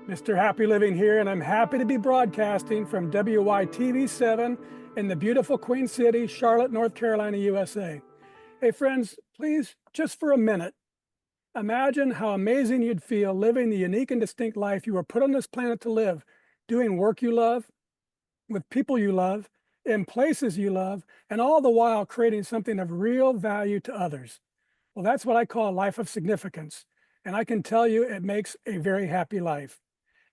Mr. Happy Living here, and I'm happy to be broadcasting from WYTV7 in the beautiful Queen City, Charlotte, North Carolina, USA. Hey friends, please, just for a minute, imagine how amazing you'd feel living the unique and distinct life you were put on this planet to live, doing work you love, with people you love, in places you love, and all the while creating something of real value to others. Well, that's what I call a life of significance, and I can tell you it makes a very happy life.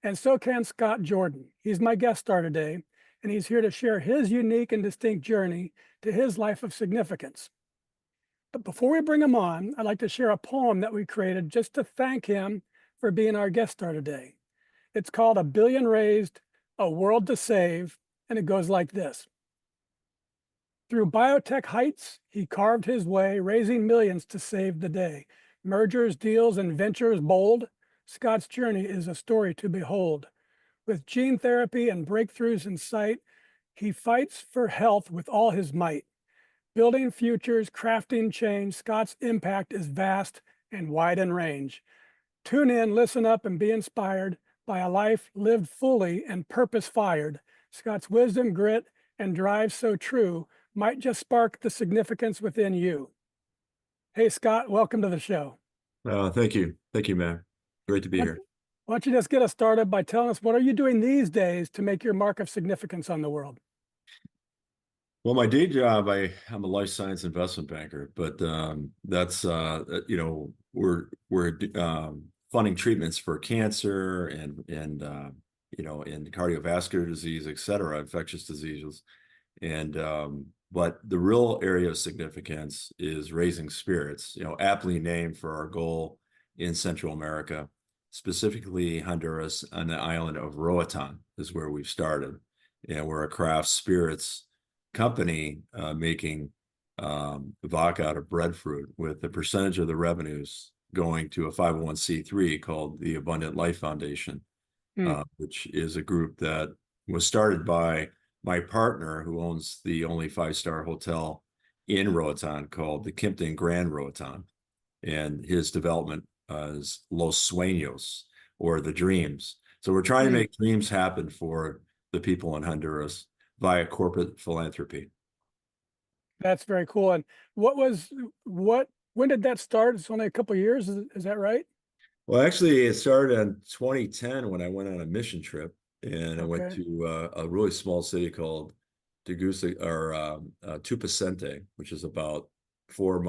And so can Scott Jordan. He's my guest star today, and he's here to share his unique and distinct journey to his life of significance. But before we bring him on, I'd like to share a poem that we created just to thank him for being our guest star today. It's called "A Billion Raised, a World to Save," and it goes like this. Through biotech heights, he carved his way, raising millions to save the day. Mergers, deals, and ventures bold, Scott's journey is a story to behold. With gene therapy and breakthroughs in sight, he fights for health with all his might. Building futures, crafting change, Scott's impact is vast and wide in range. Tune in, listen up, and be inspired by a life lived fully and purpose fired. Scott's wisdom, grit, and drive so true might just spark the significance within you. Hey, Scott, welcome to the show. Thank you. Thank you, man. Great to be here. Why don't you just get us started by telling us what are you doing these days to make your mark of significance on the world? Well, my day job, I'm a life science investment banker, but that's we're funding treatments for cancer and in cardiovascular disease, et cetera, infectious diseases. And but the real area of significance is raising spirits, aptly named for our goal in Central America, specifically Honduras, on the island of Roatan is where we've started. And we're a craft spirits company making vodka out of breadfruit, with a percentage of the revenues going to a 501c3 called the Abundant Life Foundation, which is a group that was started by my partner, who owns the only five-star hotel in Roatan called the Kimpton Grand Roatan. And his development is Los Sueños, or the dreams. So we're trying to make dreams happen for the people in Honduras via corporate philanthropy. That's very cool. And when did that start? It's only a couple of years, is that right? Well, actually, it started in 2010 when I went on a mission trip, and I went to a really small city called Tupacente, which is about 4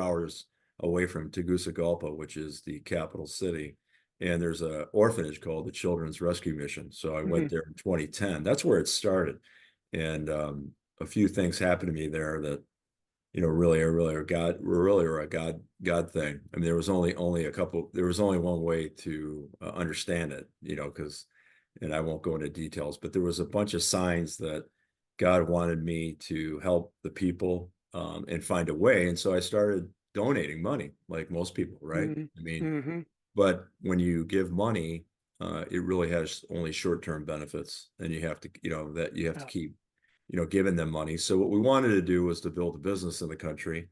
hours away from Tegucigalpa, which is the capital city. And there's an orphanage called the Children's Rescue Mission. So I went there in 2010. That's where it started. And a few things happened to me there that, really are a God thing. I mean, there was only one way to understand it, and I won't go into details, but there was a bunch of signs that God wanted me to help the people and find a way. And so I started donating money, like most people, right? I mean, but when you give money, it really has only short-term benefits, and you have to, to keep, giving them money. So what we wanted to do was to build a business in the country.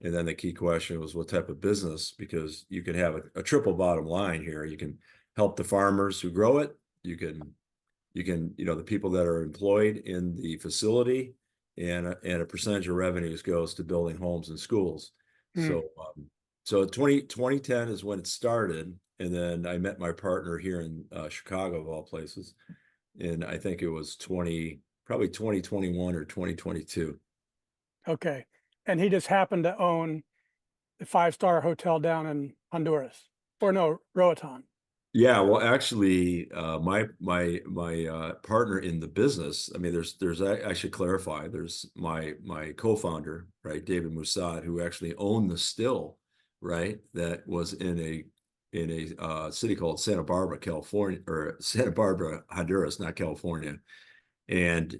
And then the key question was what type of business, because you can have a triple bottom line here. You can help the farmers who grow it. You can, the people that are employed in the facility, and a percentage of revenues goes to building homes and schools. So 2010 is when it started. And then I met my partner here in Chicago, of all places. And I think it was probably 2021 or 2022. Okay. And he just happened to own the five-star hotel down in Honduras, or no, Roatan. Yeah, well, actually, my partner in the business. I mean, I should clarify. There's my co-founder, right, David Musad, who actually owned the still, right, that was in a city called Santa Barbara, California, or Santa Barbara, Honduras, not California, and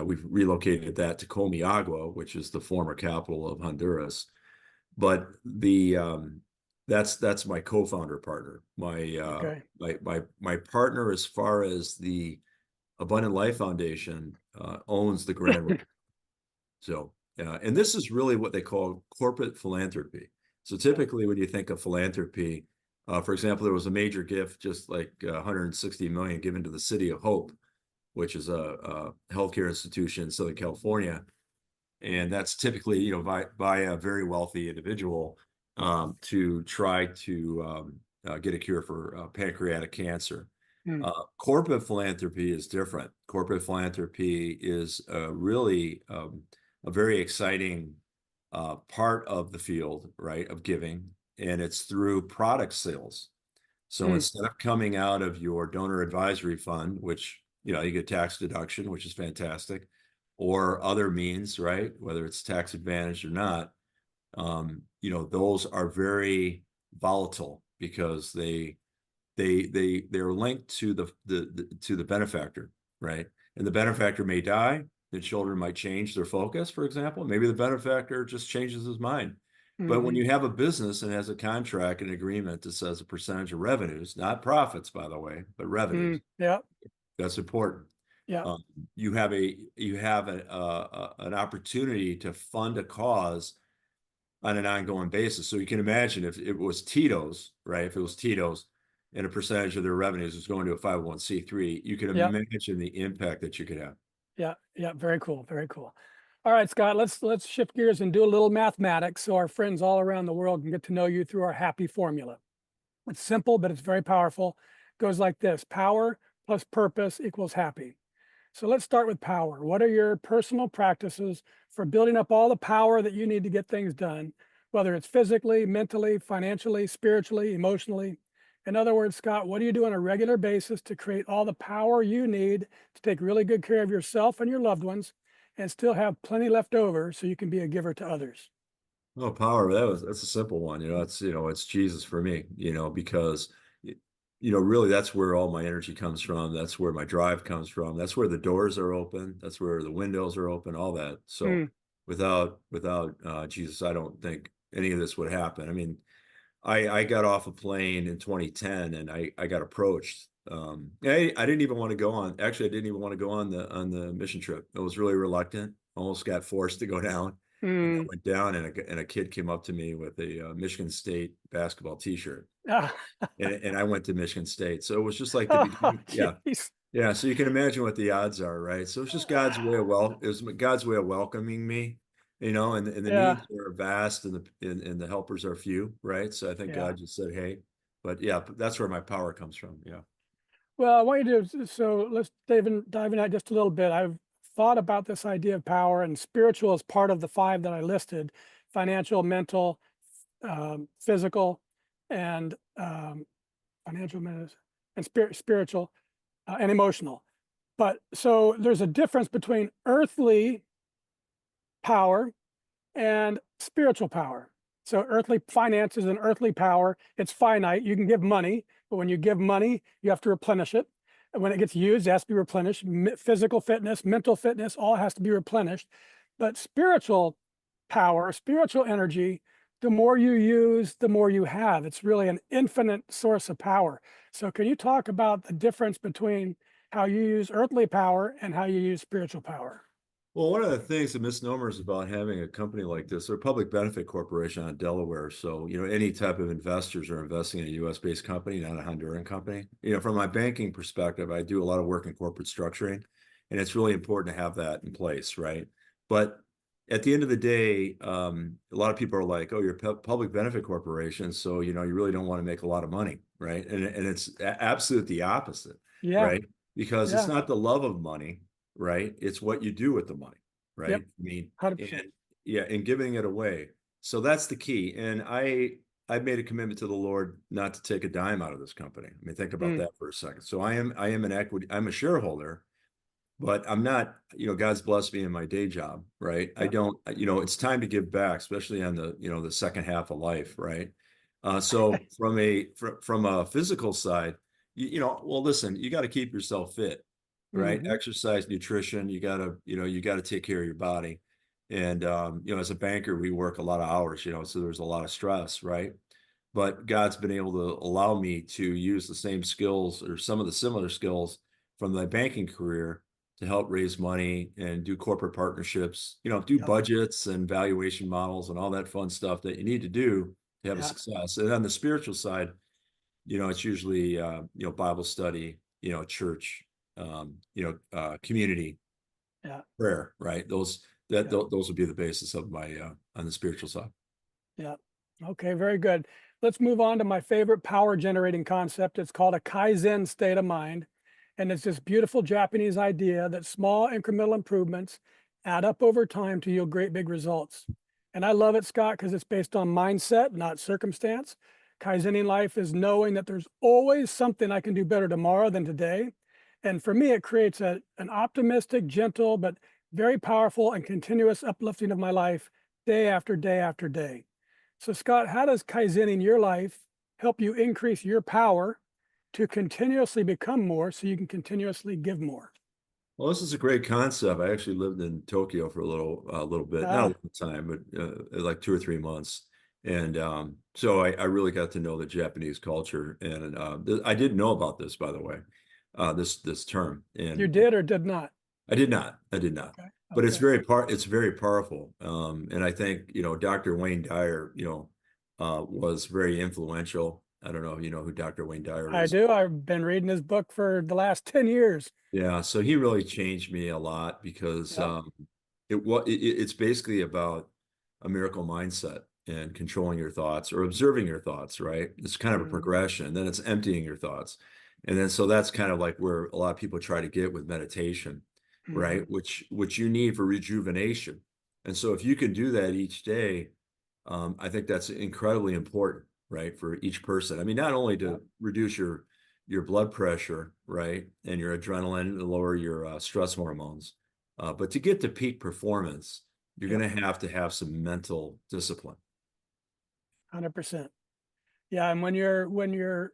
we've relocated that to Comiagua, which is the former capital of Honduras. But that's my co-founder partner. My partner, as far as the Abundant Life Foundation, owns the Grand. So, and this is really what they call corporate philanthropy. So typically, when you think of philanthropy, For example, there was a major gift, just like 160 million given to the City of Hope, which is a healthcare institution in Southern California. And that's typically, by a very wealthy individual to try to get a cure for pancreatic cancer. Mm, Corporate philanthropy is different. Corporate philanthropy is really a very exciting part of the field, right, of giving, and it's through product sales. So mm, instead of coming out of your donor advisory fund, which, you get tax deduction, which is fantastic, or other means, right, whether it's tax advantage or not, those are very volatile because they're linked to the benefactor, right? And the benefactor may die. The children might change their focus, for example. Maybe the benefactor just changes his mind. But when hmm you have a business and has a contract and agreement that says a percentage of revenues, not profits, by the way, but revenues, yeah, that's important. yeah, Um, you have an opportunity to fund a cause on an ongoing basis. So you can imagine if it was Tito's, right? If it was Tito's and a percentage of their revenues was going to a 501(c)(3), you can yeah, imagine the impact that you could have. yeah, yeah. Very cool. Very cool. All right, Scott, let's shift gears and do a little mathematics so our friends all around the world can get to know you through our happy formula. It's simple, but it's very powerful. It goes like this: power plus purpose equals happy. So let's start with power. What are your personal practices for building up all the power that you need to get things done, whether it's physically, mentally, financially, spiritually, emotionally? In other words, Scott, what do you do on a regular basis to create all the power you need to take really good care of yourself and your loved ones and still have plenty left over so you can be a giver to others? Oh, power, that's a simple one. It's Jesus for me, because really that's where all my energy comes from. That's where my drive comes from. That's where the doors are open. That's where the windows are open, all that. So Mm, without Jesus, I don't think any of this would happen. I mean, I got off a plane in 2010 and I got approached. I didn't even want to go on. Actually, I didn't even want to go on the mission trip. I was really reluctant. Almost got forced to go down. And I mm. went down and a kid came up to me with a Michigan State basketball t-shirt. Ah, And I went to Michigan State. So it was just like the oh, beginning. Yeah. jeez. Yeah. So you can imagine what the odds are, right? So it's just it was God's way of welcoming me, and the Yeah, needs are vast and the helpers are few, right? So I think yeah. God just said, hey, but yeah, that's where my power comes from. Yeah. Well, I want you to, so let's dive in that just a little bit. I've thought about this idea of power, and spiritual is part of the five that I listed: financial, mental, physical, and financial, and spiritual, and emotional. But so there's a difference between earthly power and spiritual power. So earthly finance is an earthly power. It's finite. You can give money, but when you give money, you have to replenish it. And when it gets used, it has to be replenished. Physical fitness, mental fitness, all has to be replenished. But spiritual power, spiritual energy, the more you use, the more you have. It's really an infinite source of power. So can you talk about the difference between how you use earthly power and how you use spiritual power? Well, one of the things, the misnomers about having a company like this, they're a public benefit corporation out of Delaware. So, any type of investors are investing in a US based company, not a Honduran company. From my banking perspective, I do a lot of work in corporate structuring, and it's really important to have that in place, right? But at the end of the day, a lot of people are like, oh, you're a public benefit corporation. So, you really don't want to make a lot of money, right? And it's absolute the opposite, Yeah, right? Because it's yeah, not the love of money, right? It's what you do with the money, yep, right? I mean, 100%. and yeah, and giving it away. So that's the key. And I made a commitment to the Lord not to take a dime out of this company. I mean, think about Mm, that for a second. So I am an equity, I'm a shareholder, but I'm not, God's blessed me in my day job, right? I yep, don't, it's time to give back, especially on the second half of life, right? So from a physical side, well, listen, you got to keep yourself fit, right? hmm Exercise, nutrition, you got to take care of your body. And as a banker, we work a lot of hours, so there's a lot of stress, right? But God's been able to allow me to use the same skills or some of the similar skills from my banking career to help raise money and do corporate partnerships, do yep, budgets and valuation models and all that fun stuff that you need to do to have a yeah, success. And on the spiritual side, it's usually, Bible study, church, community Yeah. prayer, right? Yeah. Those would be the basis of my, on the spiritual side. Yeah. Okay, very good. Let's move on to my favorite power generating concept. It's called a Kaizen state of mind. And it's this beautiful Japanese idea that small incremental improvements add up over time to yield great big results. And I love it, Scott, because it's based on mindset, not circumstance. Kaizening life is knowing that there's always something I can do better tomorrow than today. And for me, it creates an optimistic, gentle, but very powerful and continuous uplifting of my life day after day after day. So, Scott, how does Kaizening your life help you increase your power to continuously become more so you can continuously give more? Well, this is a great concept. I actually lived in Tokyo for a little bit, not a Ah, long time, but like 2 or 3 months. And so I really got to know the Japanese culture. And I didn't know about this, by the way, this term. you And did or did not? I did not. I did not. Okay. But Okay. it's very powerful. And I think, Dr. Wayne Dyer, was very influential. I don't know if you know who Dr. Wayne Dyer I is. do. I've been reading his book for the last 10 years. Yeah, so he really changed me a lot because Yeah. it's basically about a miracle mindset and controlling your thoughts or observing your thoughts, right? It's kind of a Hmm. progression. Then it's emptying your thoughts. And then so that's kind of like where a lot of people try to get with meditation, right? Hmm. Which you need for rejuvenation. And so if you can do that each day, I think that's incredibly important, right, for each person. I mean, not only Yeah. to reduce your blood pressure, right, and your adrenaline, to lower your stress hormones, but to get to peak performance, you're Yep. going to have some mental discipline. 100%. Yeah, and when you're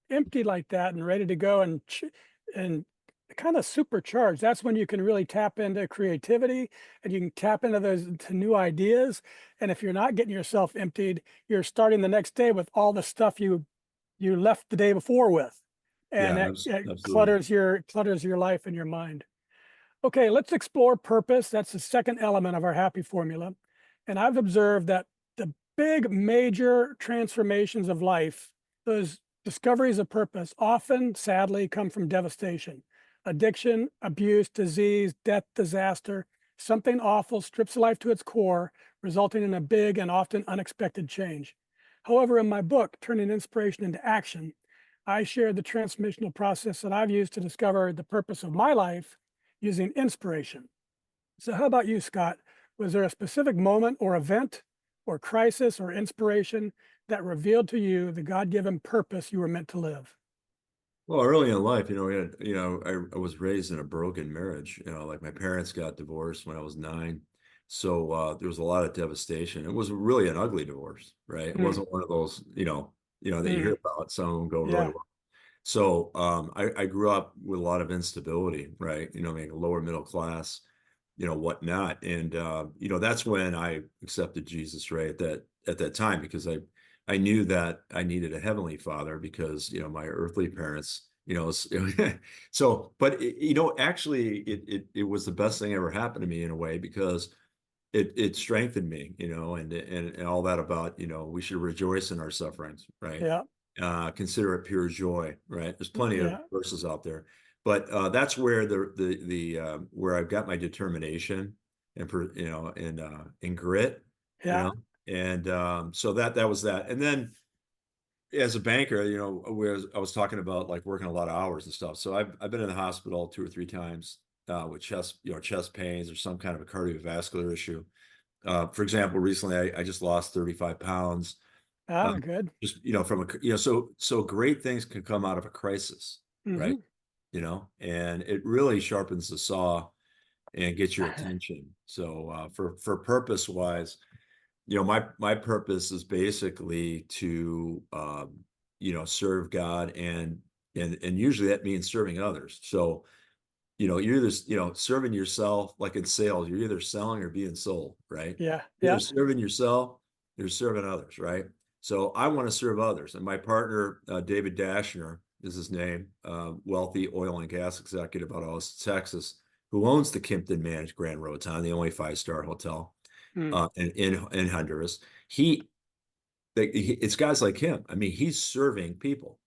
empty like that and ready to go and kind of supercharged, that's when you can really tap into creativity and you can tap into those to new ideas. And if you're not getting yourself emptied, you're starting the next day with all the stuff you left the day before with, and Yeah, it absolutely. clutters your life and your mind. Okay, let's explore purpose. That's the second element of our happy formula. And I've observed that the big major transformations of life, those discoveries of purpose, often sadly come from devastation. Addiction, abuse, disease, death, disaster, something awful strips life to its core, resulting in a big and often unexpected change. However, in my book, Turning Inspiration into Action, I share the transformational process that I've used to discover the purpose of my life using inspiration. So, how about you, Scott? Was there a specific moment or event or crisis or inspiration that revealed to you the God given purpose you were meant to live? Well, early in life, I was raised in a broken marriage. Like my parents got divorced when I was 9. So there was a lot of devastation. It was really an ugly divorce, right? It Mm, wasn't one of those, that you hear mm, about. Some of them go really yeah, well. So I grew up with a lot of instability, right? Being lower middle class, whatnot. And that's when I accepted Jesus, right? At that time, because I knew that I needed a heavenly father because, my earthly parents, so, but actually it was the best thing ever happened to me in a way because it strengthened me, and all that about, we should rejoice in our sufferings, right? yeah, Consider it pure joy, right? There's plenty of yeah, verses out there, but that's where where I've got my determination and and grit, you yeah. know, and so that was that. And then as a banker, where I was talking about like working a lot of hours and stuff. So I've been in the hospital 2 or 3 times with chest pains or some kind of a cardiovascular issue. For example, recently I just lost 35 pounds. Ah, Um, good. just from so great things can come out of a crisis, right? Hmm. And it really sharpens the saw and gets your attention. So for purpose wise, my purpose is basically to serve God, and usually that means serving others. So you're either serving yourself, like in sales, you're either selling or being sold, right? Yeah, You're yeah, either serving yourself, you're serving others, right? So I want to serve others. And my partner, David Dashner is his name, wealthy oil and gas executive out of Austin, Texas, who owns the Kimpton Managed Grand Roatan, the only 5-star hotel mm, in Honduras. It's guys like him. I mean, he's serving people.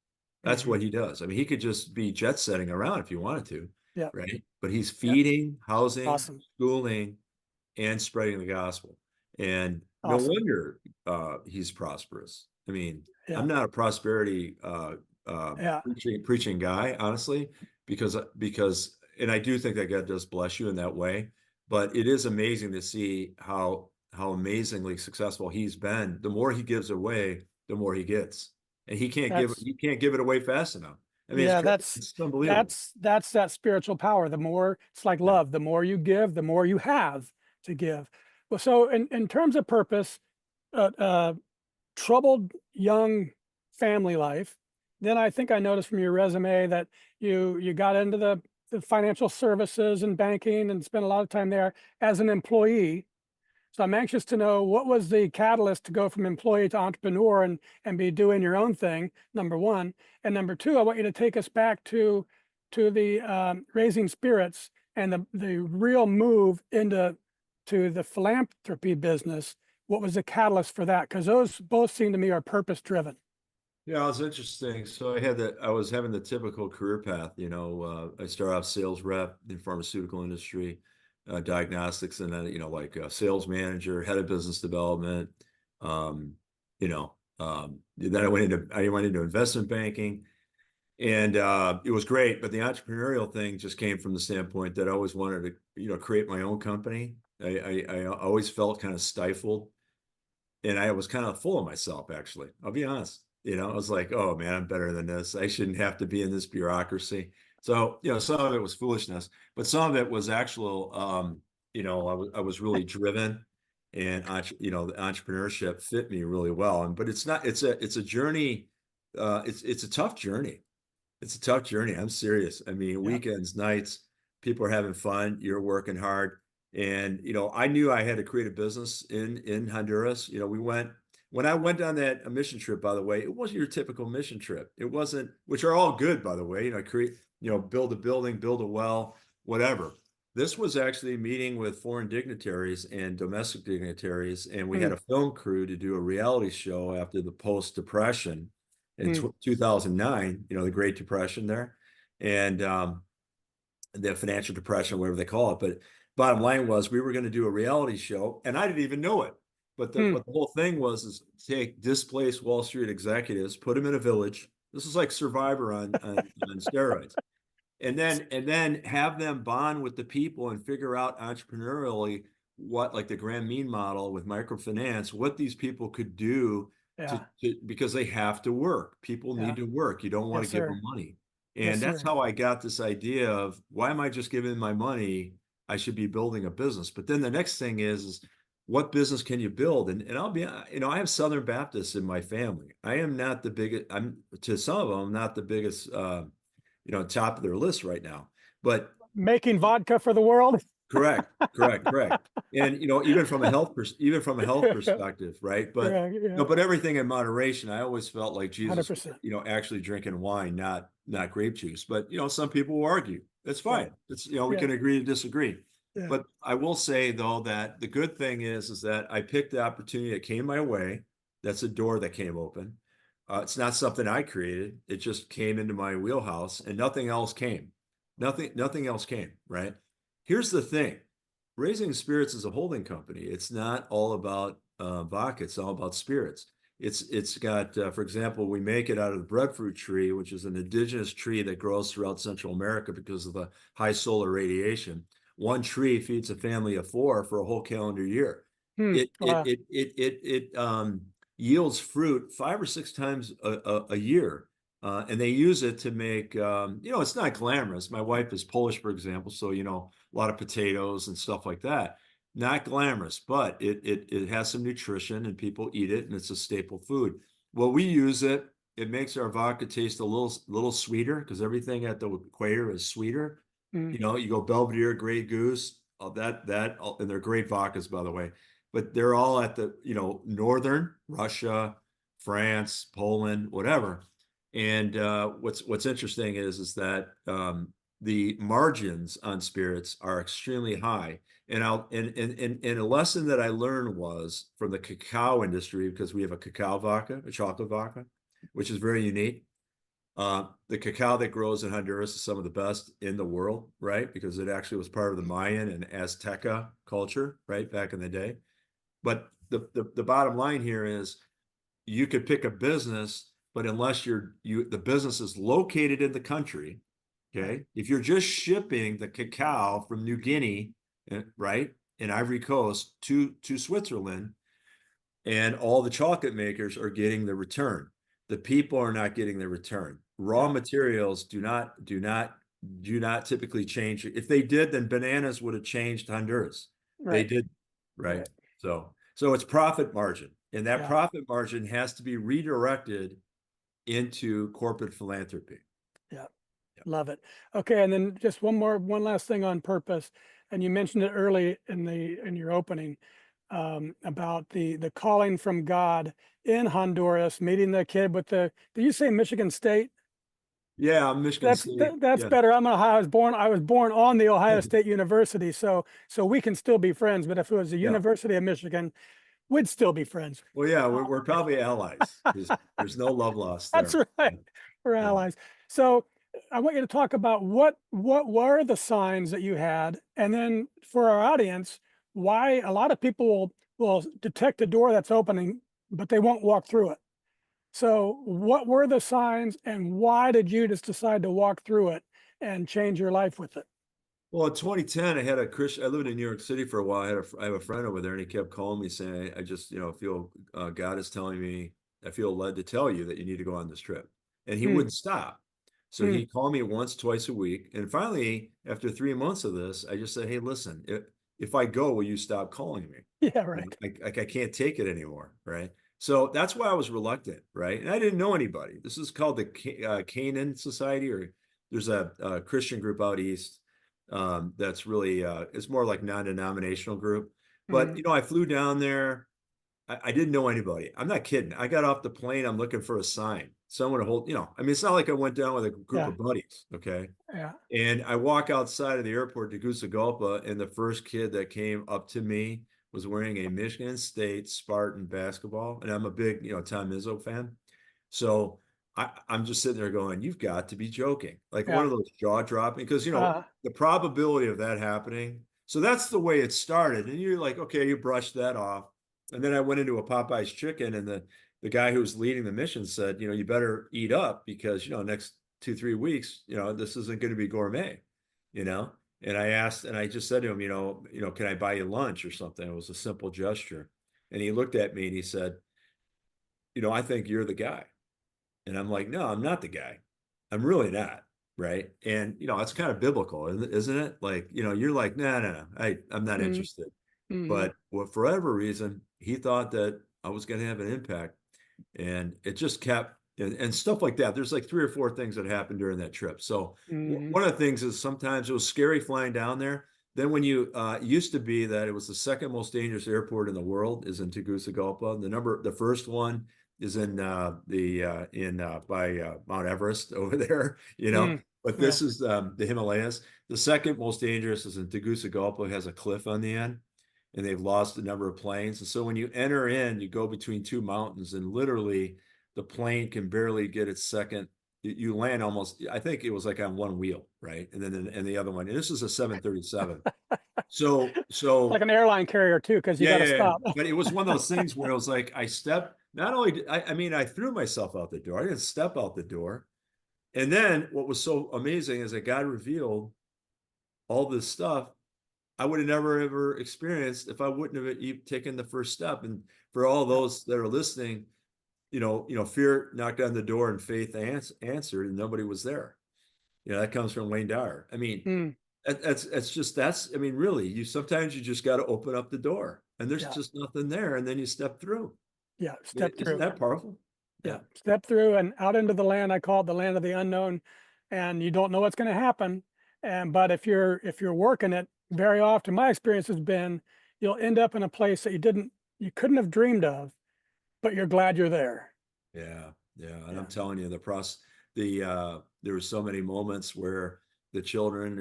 That's Hmm. what he does. I mean, he could just be jet setting around if he wanted to, Yeah. right? But he's Yeah. feeding, housing, Awesome. schooling, and spreading the gospel. And no Awesome. wonder he's prosperous. I mean, Yeah. I'm not a prosperity Yeah. preaching guy, honestly, because and I do think that God does bless you in that way. But it is amazing to see how amazingly successful he's been. The more he gives away, the more he gets, and That's he can't give it away fast enough. I mean, it's yeah, crazy. that's It's unbelievable. that's that spiritual power. The more it's like Yeah. love, the more you give, the more you have to give. Well, so in terms of purpose, uh, uh, troubled young family life. Then I think I noticed from your resume that you got into the financial services and banking and spent a lot of time there as an employee. So I'm anxious to know what was the catalyst to go from employee to entrepreneur and be doing your own thing, number one. And number two, I want you to take us back to the raising spirits and the real move to the philanthropy business. What was the catalyst for that? Because those both seem to me are purpose driven. Yeah, it was interesting. So I was having the typical career path, I started off sales rep in pharmaceutical industry, diagnostics, and then, like sales manager, head of business development. Then I went into investment banking, and it was great. But the entrepreneurial thing just came from the standpoint that I always wanted to, create my own company. I always felt kind of stifled, and I was kind of full of myself, actually. I'll be honest. I was like, oh man, I'm better than this. I shouldn't have to be in this bureaucracy. So, some of it was foolishness, but some of it was actual, I was really driven, and the entrepreneurship fit me really well. But it's a journey. It's a tough journey. It's a tough journey. I'm serious. I mean, Yeah. weekends, nights, people are having fun. You're working hard. And, I knew I had to create a business in Honduras. When I went on that mission trip, by the way, it wasn't your typical mission trip. It wasn't, which are all good, by the way, build a building, build a well, whatever. This was actually meeting with foreign dignitaries and domestic dignitaries. And we had Mm, a film crew to do a reality show after the post-depression in mm, 2009, the Great Depression there, and the financial depression, whatever they call it. But bottom line was we were going to do a reality show, and I didn't even know it. mm. But the whole thing was is take displaced Wall Street executives, put them in a village. This is like Survivor on steroids, and then have them bond with the people and figure out entrepreneurially what, like the grand mean model with microfinance, what these people could do Yeah. because they have to work. People need Yeah. to work. You don't want Yes, to give sir. them money. Yes, And that's sir. how I got this idea of, why am I just giving my money? I should be building a business. But then the next thing is what business can you build? And I'll be, I have Southern Baptists in my family. I am not the biggest, I'm to some of them, I'm not the biggest, top of their list right now. But Making vodka for the world. correct, correct. And even from a health perspective, right? But Correct. Yeah. but everything in moderation. I always felt like Jesus, 100%. actually drinking wine, not grape juice. But some people will argue. That's Yeah. fine. We Yeah. can agree to disagree. Yeah. But I will say though that the good thing is that I picked the opportunity that came my way. That's a door that came open. It's not something I created. It just came into my wheelhouse, and nothing else came. Nothing else came, right? Here's the thing. Raising Spirits is a holding company. It's not all about vodka. It's all about spirits. It's got, for example, we make it out of the breadfruit tree, which is an indigenous tree that grows throughout Central America because of the high solar radiation. One tree feeds a family of four for a whole calendar year. Hmm. Wow. It yields fruit 5 or 6 times a year. And they use it to make, it's not glamorous. My wife is Polish, for example, so a lot of potatoes and stuff like that. Not glamorous, but it has some nutrition and people eat it, and it's a staple food. Well, we use it. It makes our vodka taste a little sweeter because everything at the equator is sweeter. Hmm. You go Belvedere, Grey Goose, all and they're great vodkas, by the way. But they're all at the, northern Russia, France, Poland, whatever. And what's interesting is that the margins on spirits are extremely high. And a lesson that I learned was from the cacao industry, because we have a cacao vodka, a chocolate vodka, which is very unique. The cacao that grows in Honduras is some of the best in the world, right? Because it actually was part of the Mayan and Azteca culture, right, back in the day. But the bottom line here is you could pick a business, but unless the business is located in the country, Right. okay, if you're just shipping the cacao from New Guinea, right, in Ivory Coast to Switzerland, and all the chocolate makers are getting the return. The people are not getting the return. Raw Yeah. materials do not typically change. If they did, then bananas would have changed Honduras. They Right. did, right? Right. So it's profit margin, and that Yeah. profit margin has to be redirected into corporate philanthropy. Yeah. Yeah. Love it. Okay, and then just one last thing on purpose, and you mentioned it early in your opening, about the calling from God in Honduras, meeting the kid with the. Did you say Michigan State? Yeah, Michigan State. That's Yeah, better. I'm Ohio. I was born on the Ohio State University, so we can still be friends. But if it was the yeah. University of Michigan, we'd still be friends. Well, yeah, we're probably allies. There's no love lost That's there. right. We're Yeah. allies. So I want you to talk about what were the signs that you had, and then for our audience, why a lot of people will detect a door that's opening, but they won't walk through it. So what were the signs, and why did you just decide to walk through it and change your life with it? Well, in 2010, I had a Christian. I lived in New York City for a while. I have a friend over there, and he kept calling me saying, "I just, feel God is telling me. I feel led to tell you that you need to go on this trip." And he Mm, wouldn't stop. So mm. he called me once, twice a week. And finally, after 3 months of this, I just said, "Hey, listen, if I go, will you stop calling me? Yeah, right. I can't take it anymore, right?" So that's why I was reluctant, right? And I didn't know anybody. This is called the Canaan Society, or there's a Christian group out east that's really it's more like non-denominational group. But Mm, I flew down there. I didn't know anybody. I'm not kidding. I got off the plane. I'm looking for a sign, someone to hold. I mean, it's not like I went down with a group yeah, of buddies. Okay. yeah. And I walk outside of the airport to Tegucigalpa, and the first kid that came up to me was wearing a Michigan State Spartan basketball, and I'm a big, Tom Izzo fan. So I'm just sitting there going, "You've got to be joking!" Like one Yeah. of those jaw dropping, because Uh, the probability of that happening. So that's the way it started, and you're like, okay, you brush that off, and then I went into a Popeye's chicken, and the guy who was leading the mission said, you better eat up because next 2, 3 weeks, this isn't going to be gourmet, you know. And I just said to him, can I buy you lunch or something? It was a simple gesture, and he looked at me and he said, I think you're the guy. And I'm like, no, I'm not the guy. I'm really not. Right. And, it's kind of biblical, isn't it? Like, you're like, no, no, no, I'm not mm, interested. mm, But for whatever reason, he thought that I was going to have an impact. And it just kept, and stuff like that. There's like 3 or 4 things that happened during that trip. So mm, one of the things is sometimes it was scary flying down there. Then when you used to be that it was the second most dangerous airport in the world is in Tegucigalpa. The first one is by Mount Everest over there, mm. But Yeah. this is the Himalayas. The second most dangerous is in Tegucigalpa. It has a cliff on the end, and they've lost a number of planes. And so when you enter in, you go between two mountains, and literally the plane can barely get its second. You land almost, I think it was like on one wheel, right? And the other one, and this is a 737. So, Like so an airline carrier too, because you yeah, got to yeah, yeah. stop. But it was one of those things where it was like I stepped, not only did I mean, I threw myself out the door. I didn't step out the door. And then what was so amazing is that God revealed all this stuff I would have never ever experienced if I wouldn't have taken the first step. And for all Yeah. those that are listening, fear knocked on the door and faith answered, and nobody was there. That comes from Wayne Dyer. I mean, Mm, that's I mean, really, you just got to open up the door, and there's yeah. just nothing there, and then you step through. Yeah. Step Isn't through. that powerful? Yeah. Yeah. Step through and out into the land. I call it the land of the unknown, and you don't know what's going to happen. And but if you're working it, very often my experience has been you'll end up in a place that you couldn't have dreamed of, but you're glad you're there. Yeah, yeah, and I'm Yeah. telling you, there were so many moments where the children,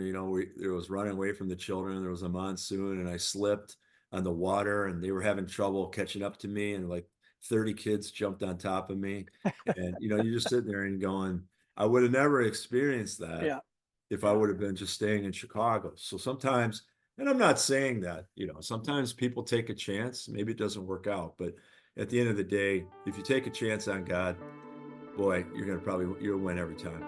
there was running away from the children. There was a monsoon, and I slipped on the water, and they were having trouble catching up to me, and like 30 kids jumped on top of me, and you're just sitting there and going, I would have never experienced that Yeah. if I Yeah. would have been just staying in Chicago. So sometimes, and I'm not saying that, sometimes people take a chance, maybe it doesn't work out, but at the end of the day, if you take a chance on God, boy, you'll win every time.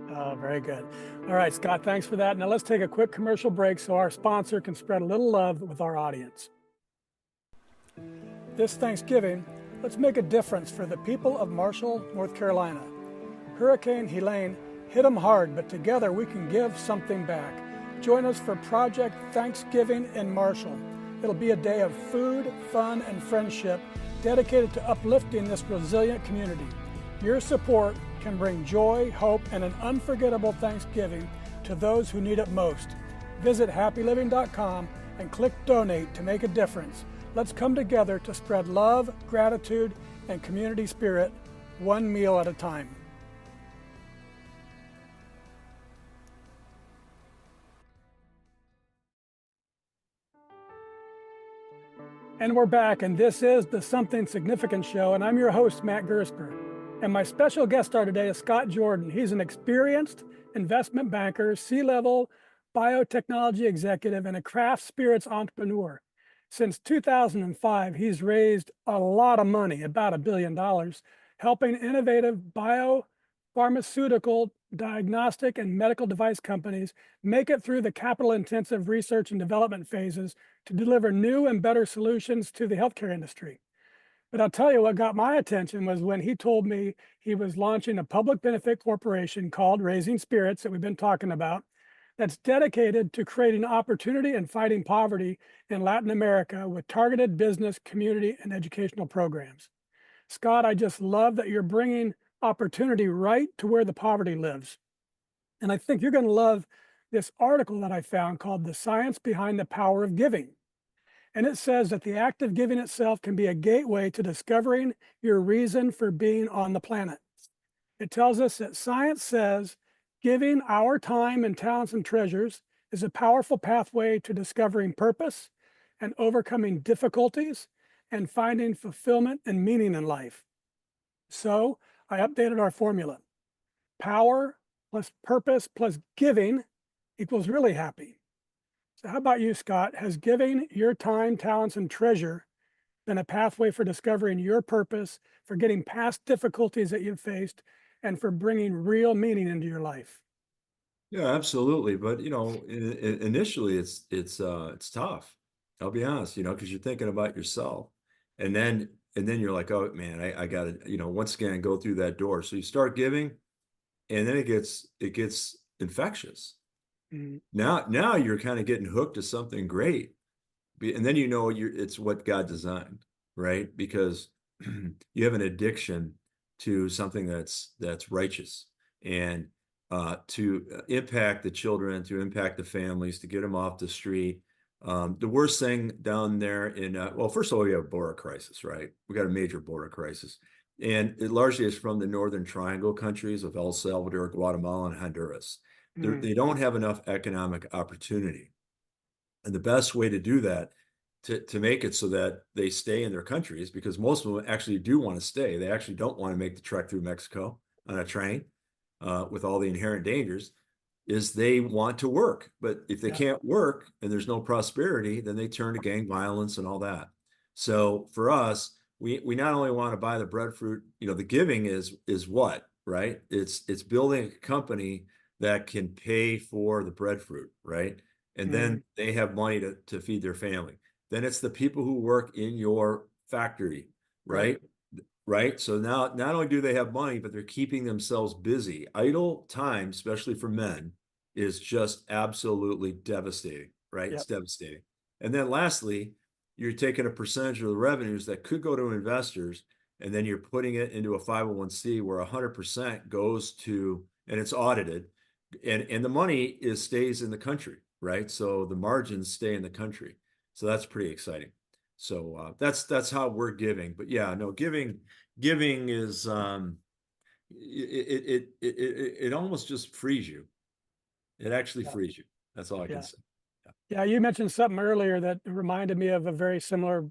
Oh, very good. All right, Scott, thanks for that. Now let's take a quick commercial break so our sponsor can spread a little love with our audience. This Thanksgiving, let's make a difference for the people of Marshall, North Carolina. Hurricane Helene hit them hard, but together we can give something back. Join us for Project Thanksgiving in Marshall. It'll be a day of food, fun, and friendship dedicated to uplifting this resilient community. Your support can bring joy, hope, and an unforgettable Thanksgiving to those who need it most. Visit happyliving.com and click donate to make a difference. Let's come together to spread love, gratitude, and community spirit, one meal at a time. And we're back, and this is the Something Significant Show, and I'm your host, Matt Gersper. And my special guest star today is Scott Jordan. He's an experienced investment banker, C-level biotechnology executive, and a craft spirits entrepreneur. Since 2005, he's raised a lot of money, about $1 billion, helping innovative biopharmaceutical, diagnostic, and medical device companies make it through the capital-intensive research and development phases to deliver new and better solutions to the healthcare industry. But I'll tell you what got my attention was when he told me he was launching a public benefit corporation called Raising Spirits that we've been talking about, that's dedicated to creating opportunity and fighting poverty in Latin America with targeted business, community, and educational programs. Scott, I just love that you're bringing opportunity right to where the poverty lives. And I think you're going to love this article that I found called The Science Behind the Power of Giving. And it says that the act of giving itself can be a gateway to discovering your reason for being on the planet. It tells us that science says giving our time and talents and treasures is a powerful pathway to discovering purpose and overcoming difficulties and finding fulfillment and meaning in life. So I updated our formula. Power plus purpose plus giving equals really happy. So how about you, Scott? Has giving your time, talents, and treasure been a pathway for discovering your purpose, for getting past difficulties that you've faced, and for bringing real meaning into your life? Yeah, absolutely. But initially it's tough. I'll be honest, because you're thinking about yourself. And then you're like, oh man, I gotta, once again go through that door. So you start giving, and then it gets infectious. Mhm. Now you're kind of getting hooked to something great. And then it's what God designed, right? Because you have an addiction to something that's righteous, and to impact the children, to impact the families, to get them off the street. The worst thing down there well, first of all, we have a border crisis, right? We got a major border crisis. And it largely is from the Northern Triangle countries of El Salvador, Guatemala, and Honduras. Mm. They don't have enough economic opportunity. And the best way to do that, to make it so that they stay in their countries, because most of them actually do want to stay. They actually don't want to make the trek through Mexico on a train with all the inherent dangers, is they want to work. But if they Yeah. can't work and there's no prosperity, then they turn to gang violence and all that. So for us, we not only want to buy the breadfruit, the giving is what, right? It's building a company that can pay for the breadfruit, right? And Mm. then they have money to feed their family. Then it's the people who work in your factory, Right. right? Right. So now not only do they have money, but they're keeping themselves busy. Idle time, especially for men, is just absolutely devastating, right? It's Yep. devastating. And then lastly, you're taking a percentage of the revenues that could go to investors, and then you're putting it into a 501c where 100% goes to, and it's audited, and the money stays in the country, right? So the margins stay in the country. So that's pretty exciting. So that's how we're giving. But yeah, no, giving is it almost just frees you. It actually Yeah. frees you. That's all I can Yeah. say. Yeah. Yeah. You mentioned something earlier that reminded me of a very similar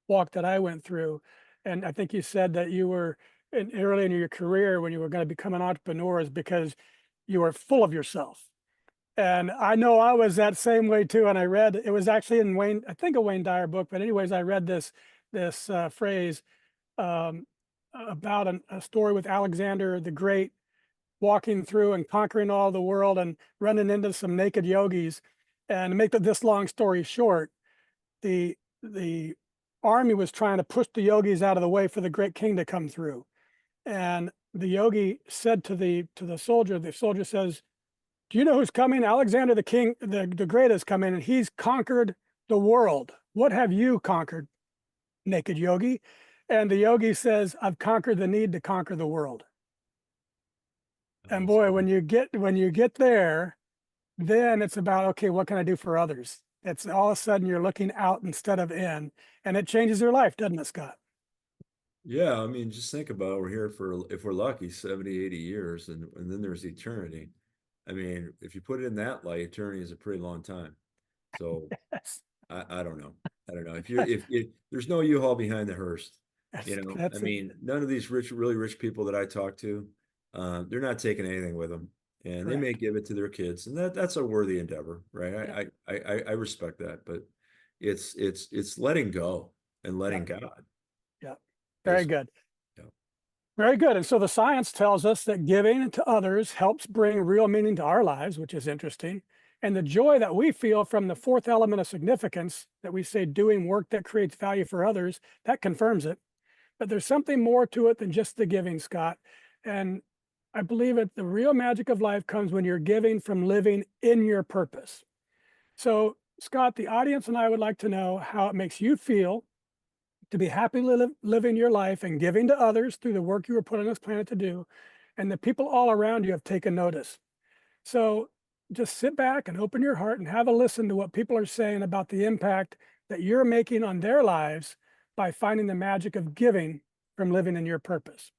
walk that I went through. And I think you said that you were early in your career when you were going to become an entrepreneur is because you were full of yourself. And I know I was that same way too. And I read, it was actually in Wayne, I think a Wayne Dyer book, but anyways, I read this phrase um, about a story with Alexander the Great walking through and conquering all the world and running into some naked yogis. And to make this long story short, the army was trying to push the yogis out of the way for the great king to come through. And the yogi said to the soldier says, "Do you know who's coming? Alexander the king, the great is coming, and he's conquered the world. What have you conquered, naked yogi?" And the yogi says, "I've conquered the need to conquer the world." And That's boy, good. when you get there, then it's about, okay, what can I do for others? It's all of a sudden you're looking out instead of in, and it changes your life, doesn't it, Scott? Yeah, I mean, just think about it. We're here for, if we're lucky, 70, 80 years, and then there's eternity. I mean, if you put it in that light, eternity is a pretty long time. So Yes, I don't know. I don't know. If there's no U-Haul behind the hearse, I that's it. mean, none of these really rich people that I talk to, they're not taking anything with them, and they may Correct. give it to their kids, and that's a worthy endeavor, right? Yeah, I respect that, but it's letting go and yeah, letting God, yeah. Very basically. good. Yeah. Very good. And so the science tells us that giving to others helps bring real meaning to our lives, which is interesting. And the joy that we feel from the fourth element of significance, that we say doing work that creates value for others, that confirms it. But there's something more to it than just the giving, Scott. And I believe that the real magic of life comes when you're giving from living in your purpose. So, Scott, the audience and I would like to know how it makes you feel to be happy living your life and giving to others through the work you were put on this planet to do. And the people all around you have taken notice. So just sit back and open your heart and have a listen to what people are saying about the impact that you're making on their lives by finding the magic of giving from living in your purpose.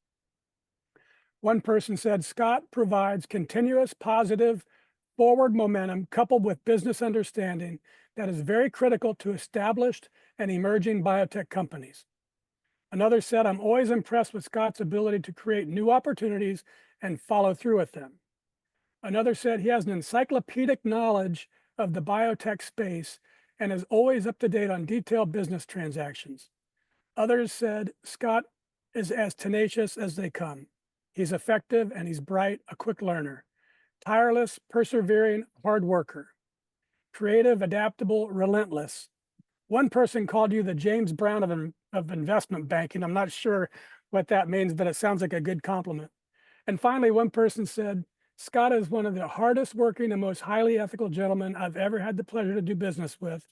One person said, "Scott provides continuous positive forward momentum coupled with business understanding that is very critical to established and emerging biotech companies." Another said, "I'm always impressed with Scott's ability to create new opportunities and follow through with them." Another said, "He has an encyclopedic knowledge of the biotech space and is always up to date on detailed business transactions." Others said, "Scott is as tenacious as they come. He's effective and he's bright, a quick learner, tireless, persevering, hard worker, creative, adaptable, relentless." One person called you the James Brown of investment banking. I'm not sure what that means, but it sounds like a good compliment. And finally, one person said, "Scott is one of the hardest working and most highly ethical gentlemen I've ever had the pleasure to do business with,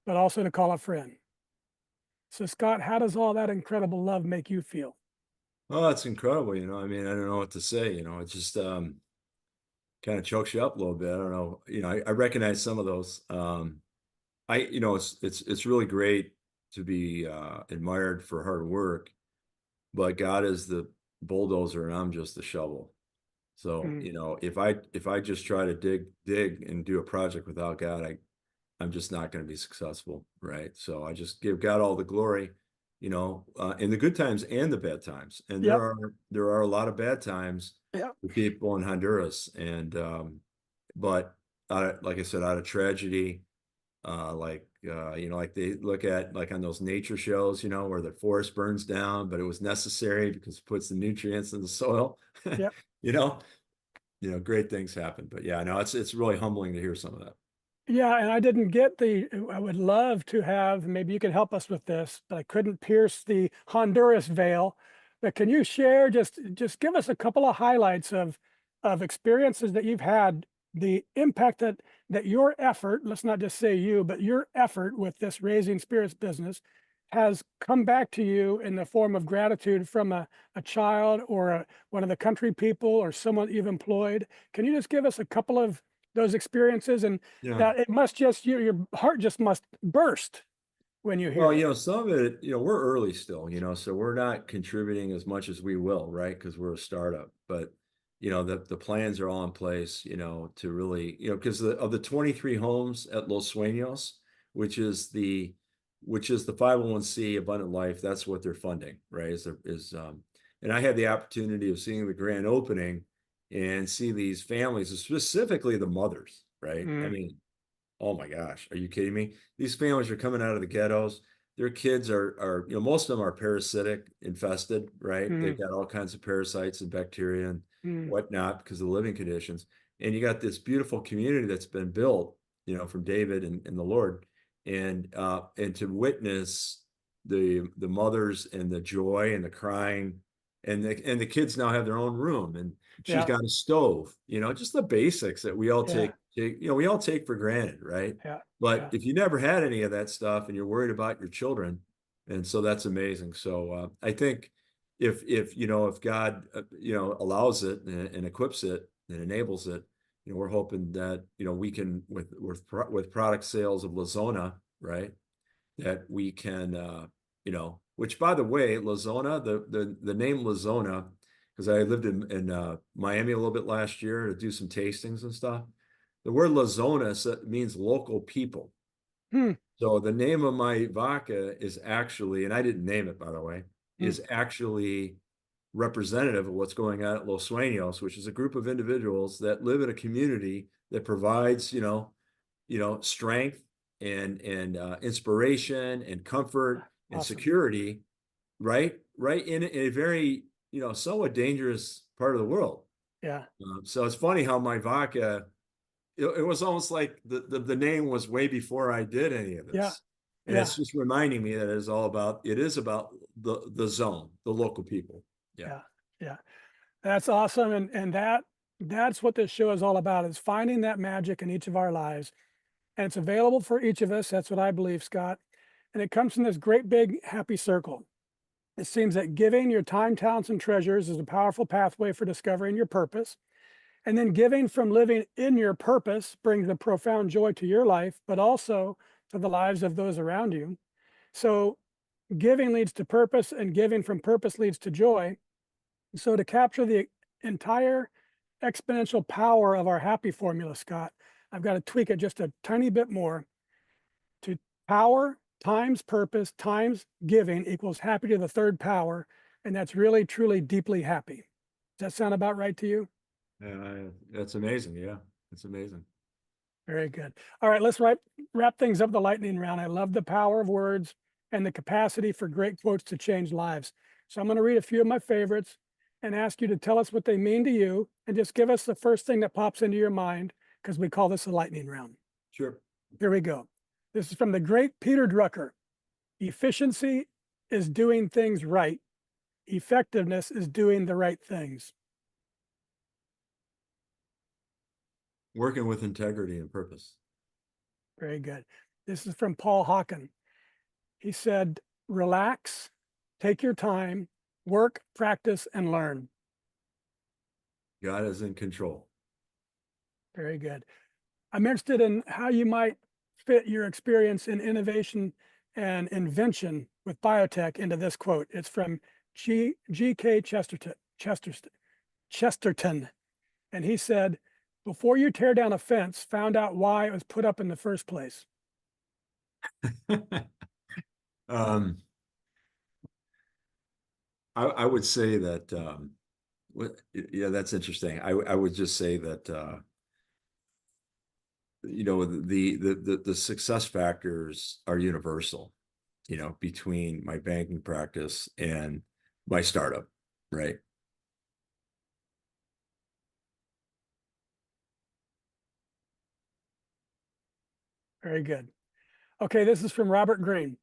but also to call a friend." So, Scott, how does all that incredible love make you feel? Oh, that's incredible. I mean, I don't know what to say. It just kind of chokes you up a little bit. I don't know. I recognize some of those. It's really great to be admired for hard work, but God is the bulldozer and I'm just the shovel. So, Mm, if I just try to dig and do a project without God, I'm just not going to be successful, right? So I just give God all the glory, in the good times and the bad times. And there yep, are there are a lot of bad times yep, for people in Honduras, and but like I said, out of tragedy, like they look at like on those nature shows, where the forest burns down, but it was necessary because it puts the nutrients in the soil. yep. You know, great things happen. But yeah, no, it's really humbling to hear some of that. Yeah, and I didn't get I would love to have, maybe you can help us with this, but I couldn't pierce the Honduras veil. But can you share, just give us a couple of highlights of experiences that you've had, the impact that your effort, let's not just say you, but your effort with this Raising Spirits business has come back to you in the form of gratitude from a child or one of the country people or someone you've employed. Can you just give us a couple of those experiences, and Yeah. that it must just your heart just must burst when you hear Well, it. some of it, we're early still, so we're not contributing as much as we will, right? Because we're a startup. But, the plans are all in place, to really, because of the 23 homes at Los Sueños, which is the 501c Abundant Life, that's what they're funding, right? And I had the opportunity of seeing the grand opening and see these families, specifically the mothers, right? I Mm, mean, oh my gosh, are you kidding me? These families are coming out of the ghettos. Their kids are, most of them are parasitic infested, right? They've mm, got all kinds of parasites and bacteria and mm. whatnot because of the living conditions. And you got this beautiful community that's been built, from David and the Lord. And to witness the mothers and the joy and the crying and the kids now have their own room and she's Yeah, got a stove, just the basics that we all yeah, take for granted, right? yeah, But yeah, if you never had any of that stuff and you're worried about your children, and so that's amazing. So I think if God allows it and equips it and enables it, we're hoping that we can with product sales of Lazona, right? That we can which by the way, Lazona, the name Lazona, because I lived in Miami a little bit last year to do some tastings and stuff. The word Lazona means local people. hmm, So the name of my vodka is actually, and I didn't name it by the way, hmm, is actually representative of what's going on at Los Sueños, which is a group of individuals that live in a community that provides, strength and inspiration and comfort and awesome. security, right in a very, somewhat dangerous part of the world. Yeah, So it's funny how my vodka it was almost like the name was way before I did any of yeah, this. And yeah, it's just reminding me that it is about the zone, the local people. Yeah. yeah, yeah. That's awesome. And that's what this show is all about, is finding that magic in each of our lives. And it's available for each of us. That's what I believe, Scott. And it comes from this great big happy circle. It seems that giving your time, talents, and treasures is a powerful pathway for discovering your purpose. And then giving from living in your purpose brings a profound joy to your life, but also to the lives of those around you. So giving leads to purpose, and giving from purpose leads to joy. So to capture the entire exponential power of our happy formula, Scott, I've got to tweak it just a tiny bit more. To power times purpose times giving equals happy to the third power. And that's really, truly, deeply happy. Does that sound about right to you? That's amazing. Yeah, it's amazing. Very good. All right, let's wrap things up the lightning round. I love the power of words and the capacity for great quotes to change lives. So I'm going to read a few of my favorites and ask you to tell us what they mean to you, and just give us the first thing that pops into your mind, because we call this a lightning round. Sure. Here we go. This is from the great Peter Drucker. Efficiency is doing things right. Effectiveness is doing the right things. Working with integrity and purpose. Very good. This is from Paul Hawken. He said, relax, take your time, work, practice, and learn. God is in control. Very good. I'm interested in how you might fit your experience in innovation and invention with biotech into this quote. It's from G.K. Chesterton. And he said, before you tear down a fence, found out why it was put up in the first place. um, I would say that yeah, that's interesting. I would just say that the success factors are universal, between my banking practice and my startup, right? Very good. Okay, this is from Robert Greene.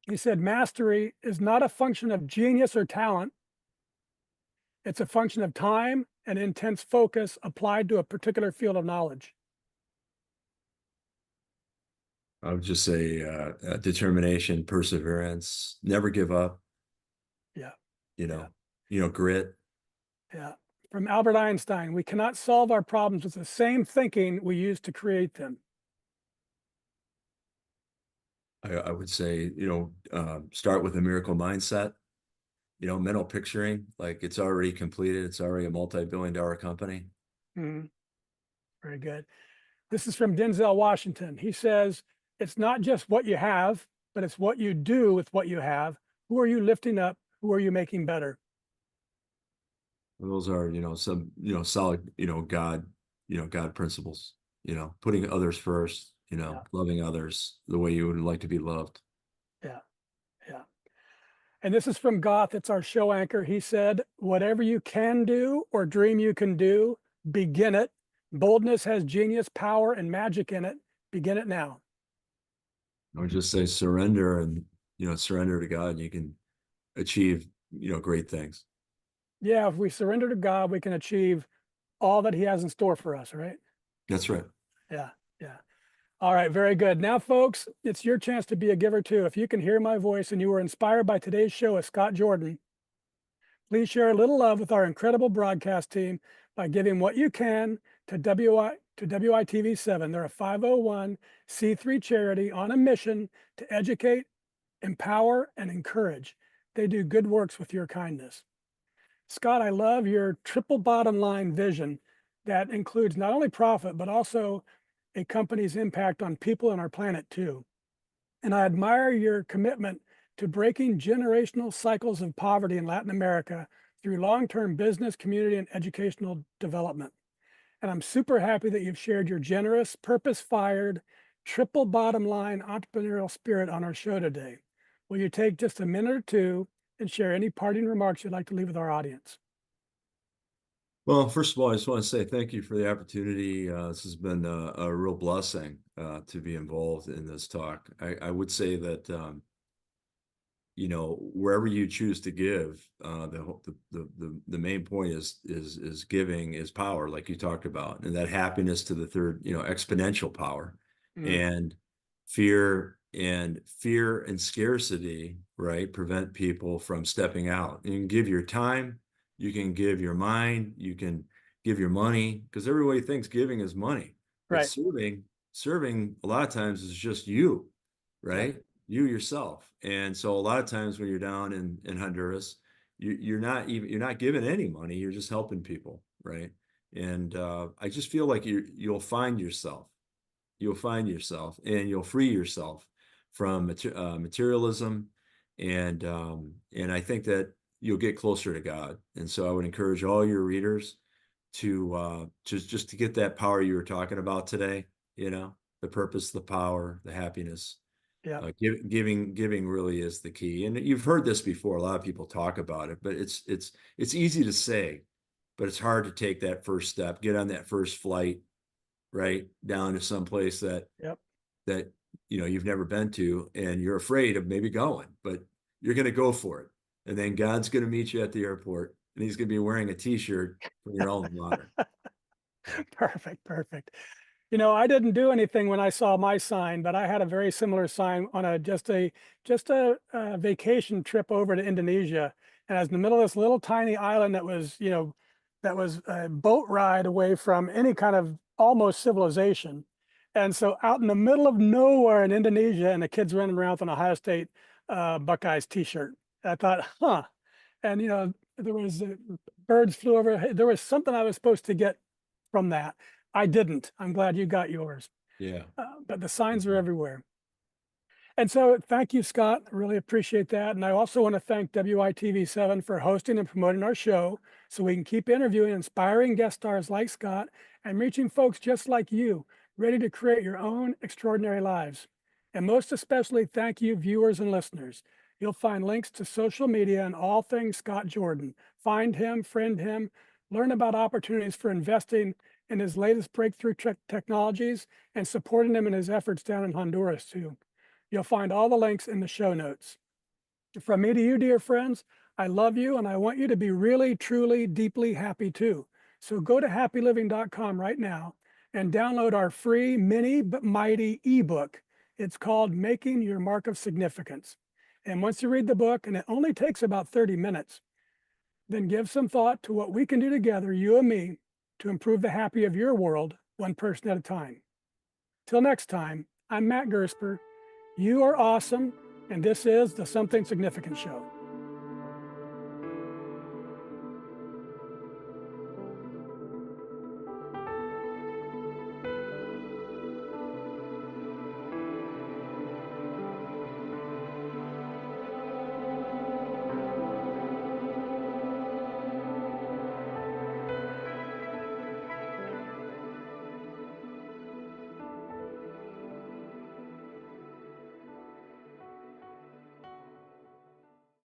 He said, mastery is not a function of genius or talent. It's a function of time and intense focus applied to a particular field of knowledge. I would just say determination, perseverance, never give up, Yeah, you yeah, know, grit. yeah. From Albert Einstein, we cannot solve our problems with the same thinking we use to create them. I would say, start with a miracle mindset, mental picturing, like it's already completed. It's already a multi-billion-dollar company. Mhm. Very good. This is from Denzel Washington. He says, it's not just what you have, but it's what you do with what you have. Who are you lifting up? Who are you making better? Those are, some, solid, God principles, putting others first, Yeah, loving others the way you would like to be loved. yeah, yeah. And this is from Goth. It's our show anchor. He said, whatever you can do or dream you can do, begin it. Boldness has genius, power, and magic in it. Begin it now. I would just say surrender and, surrender to God, and you can achieve, great things. Yeah, if we surrender to God, we can achieve all that He has in store for us, right? That's right. Yeah, yeah. All right, very good. Now, folks, it's your chance to be a giver too. If you can hear my voice and you were inspired by today's show with Scott Jordan, please share a little love with our incredible broadcast team by giving what you can to WITV7. They're a 501c3 charity on a mission to educate, empower, and encourage. They do good works with your kindness. Scott, I love your triple bottom line vision that includes not only profit, but also a company's impact on people and our planet too. And I admire your commitment to breaking generational cycles of poverty in Latin America through long-term business, community, and educational development. And I'm super happy that you've shared your generous, purpose-fired, triple bottom line entrepreneurial spirit on our show today. Will you take just a minute or two and share any parting remarks you'd like to leave with our audience? Well, first of all, I just want to say thank you for the opportunity. This has been a real blessing to be involved in this talk. I would say that wherever you choose to give, the main point is giving is power, like you talked about, and that happiness to the third, exponential power, Mm, and fear and scarcity, right, prevent people from stepping out. You can give your time, you can give your mind, you can give your money, because everybody thinks giving is money, but right. serving a lot of times is just you, Yep. right? You yourself. And so a lot of times when you're down in Honduras, you're not giving any money. You're just helping people, right? And I just feel like you'll find yourself. You'll find yourself, and you'll free yourself from materialism, and I think that you'll get closer to God. And so I would encourage all your readers to just to get that power you were talking about today. The purpose, the power, the happiness. Yep. Giving really is the key. And you've heard this before. A lot of people talk about it, but it's easy to say, but it's hard to take that first step, get on that first flight, right, down to some place Yep. that you've never been to, and you're afraid of maybe going, but you're going to go for it. And then God's going to meet you at the airport, and He's going to be wearing a T-shirt from your alma mater. Perfect. Perfect. I didn't do anything when I saw my sign, but I had a very similar sign on a vacation trip over to Indonesia, and I was in the middle of this little tiny island that was a boat ride away from any kind of almost civilization, and so out in the middle of nowhere in Indonesia, and the kids running around with an Ohio State Buckeyes T-shirt. I thought, huh, and there was birds flew over. There was something I was supposed to get from that. I didn't. I'm glad you got yours. Yeah. But the signs are everywhere. And so thank you, Scott. I really appreciate that. And I also want to thank WITV7 for hosting and promoting our show so we can keep interviewing inspiring guest stars like Scott and reaching folks just like you, ready to create your own extraordinary lives. And most especially, thank you, viewers and listeners. You'll find links to social media and all things Scott Jordan. Find him, friend him, learn about opportunities for investing in his latest breakthrough technologies and supporting him in his efforts down in Honduras too. You'll find all the links in the show notes. From me to you, dear friends, I love you and I want you to be really, truly, deeply happy too. So go to happyliving.com right now and download our free mini but mighty ebook. It's called Making Your Mark of Significance. And once you read the book, and it only takes about 30 minutes, then give some thought to what we can do together, you and me, to improve the happy of your world, one person at a time. Till next time, I'm Matt Gersper. You are awesome, and this is the Something Significant Show.